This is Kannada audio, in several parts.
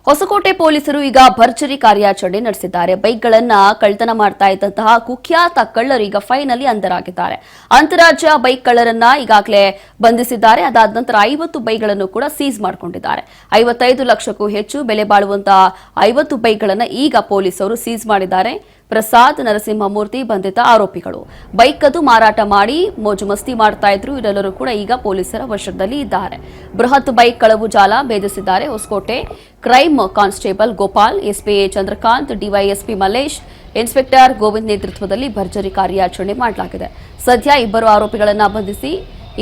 ಹೊಸಕೋಟೆ ಪೊಲೀಸರು ಈಗ ಭರ್ಜರಿ ಕಾರ್ಯಾಚರಣೆ ನಡೆಸಿದ್ದಾರೆ. ಬೈಕ್ಗಳನ್ನ ಕಳ್ಳತನ ಮಾಡ್ತಾ ಇದ್ದಂತಹ ಕುಖ್ಯಾತ ಕಳ್ಳರು ಈಗ ಫೈನಲಿ ಅಂಧರಾಗಿದ್ದಾರೆ. ಅಂತಾರಾಜ್ಯ ಬೈಕ್ ಕಳ್ಳರನ್ನ ಈಗಾಗಲೇ ಬಂಧಿಸಿದ್ದಾರೆ. ಅದಾದ ನಂತರ 50 ಬೈಕ್ಗಳನ್ನು ಕೂಡ ಸೀಸ್ ಮಾಡಿಕೊಂಡಿದ್ದಾರೆ. 55 ಲಕ್ಷಕ್ಕೂ ಹೆಚ್ಚು ಬೆಲೆ ಬಾಳುವಂತಹ 50 ಬೈಕ್ಗಳನ್ನ ಈಗ ಪೊಲೀಸರು ಸೀಸ್ ಮಾಡಿದ್ದಾರೆ. ಪ್ರಸಾದ್, ನರಸಿಂಹಮೂರ್ತಿ ಬಂಧಿತ ಆರೋಪಿಗಳು. ಬೈಕ್ ಕದ್ದು ಮಾರಾಟ ಮಾಡಿ ಮೋಜು ಮಸ್ತಿ ಮಾಡ್ತಾ ಇದ್ರು. ಇವರೆಲ್ಲರೂ ಕೂಡ ಈಗ ಪೊಲೀಸರ ವಶದಲ್ಲಿ ಇದ್ದಾರೆ. ಬೃಹತ್ ಬೈಕ್ ಕಳವು ಜಾಲ ಭೇದಿಸಿದ್ದಾರೆ Hosakote crime constable Gopal, SP Chandrakant, DYSP Mallesh, inspector Govind ನೇತೃತ್ವದಲ್ಲಿ ಭರ್ಜರಿ ಕಾರ್ಯಾಚರಣೆ ಮಾಡಲಾಗಿದೆ. ಸದ್ಯ 2 ಆರೋಪಿಗಳನ್ನು ಬಂಧಿಸಿ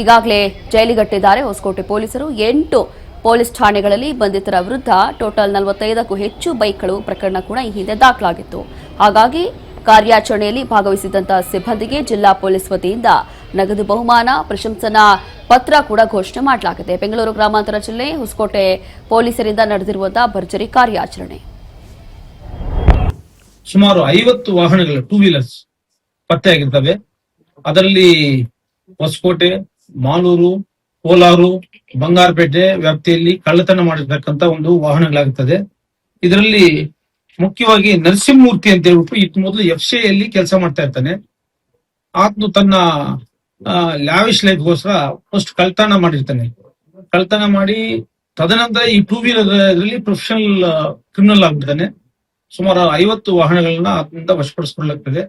ಈಗಾಗಲೇ ಜೈಲಿಗಟ್ಟಿದ್ದಾರೆ ಹೊಸಕೋಟೆ ಪೊಲೀಸರು. 8 ಪೊಲೀಸ್ ಠಾಣೆಗಳಲ್ಲಿ ಬಂಧಿತರ ವಿರುದ್ಧ ಟೋಟಲ್ 45ಕ್ಕೂ ಹೆಚ್ಚು ಬೈಕ್ಗಳು ಪ್ರಕರಣ ಕೂಡ ಈ ಹಿಂದೆ ದಾಖಲಾಗಿತ್ತು. ಹಾಗಾಗಿ ಕಾರ್ಯಾಚರಣೆಯಲ್ಲಿ ಭಾಗವಹಿಸಿದಂತಹ ಸಿಬ್ಬಂದಿಗೆ ಜಿಲ್ಲಾ ಪೊಲೀಸ್ ವತಿಯಿಂದ ನಗದು ಬಹುಮಾನ, ಪ್ರಶಂಸನಾ ಪತ್ರ ಕೂಡ ಘೋಷಣೆ ಮಾಡಲಾಗಿದೆ. ಬೆಂಗಳೂರು ಗ್ರಾಮಾಂತರ ಜಿಲ್ಲೆ ಹೊಸಕೋಟೆ ಪೊಲೀಸರಿಂದ ನಡೆದಿರುವಂತಹ ಭರ್ಜರಿ ಕಾರ್ಯಾಚರಣೆ. ಸುಮಾರು 50 ವಾಹನಗಳು 2 ವೀಲರ್ಸ್ ಪತ್ತೆಯಾಗಿರ್ತವೆ. ಅದರಲ್ಲಿ ಹೊಸಕೋಟೆ, ಮಾಲೂರು, ಕೋಲಾರು, ಬಂಗಾರಪೇಟೆ ವ್ಯಾಪ್ತಿಯಲ್ಲಿ ಕಳ್ಳತನ ಮಾಡಿರ್ತಕ್ಕಂಥ ಒಂದು ವಾಹನಗಳಾಗುತ್ತದೆ. ಇದರಲ್ಲಿ ಮುಖ್ಯವಾಗಿ ನರಸಿಂಹಮೂರ್ತಿ ಅಂತ ಹೇಳ್ಬಿಟ್ಟು ಇತ್ತು ಮೊದಲು FCI ಯಲ್ಲಿ ಕೆಲಸ ಮಾಡ್ತಾ ಇರ್ತಾನೆ. ಆತನು ತನ್ನ ಲ್ಯಾವಿಶ್ ಲೈಫ್ಗೋಸ್ಕರ ಫಸ್ಟ್ ಕಳ್ಳತನ ಮಾಡಿರ್ತಾನೆ. ಕಳ್ಳತನ ಮಾಡಿ ತದನಂತರ ಈ 2 ವೀಲರ್ ಇದರಲ್ಲಿ ಪ್ರೊಫೆಷನಲ್ ಕ್ರಿಮಿನಲ್ ಆಗ್ಬಿಡ್ತಾನೆ. ಸುಮಾರು 50 ವಾಹನಗಳನ್ನ ಆತನಿಂದ ವಶಪಡಿಸಿಕೊಳ್ಳಲಾಗ್ತದೆ.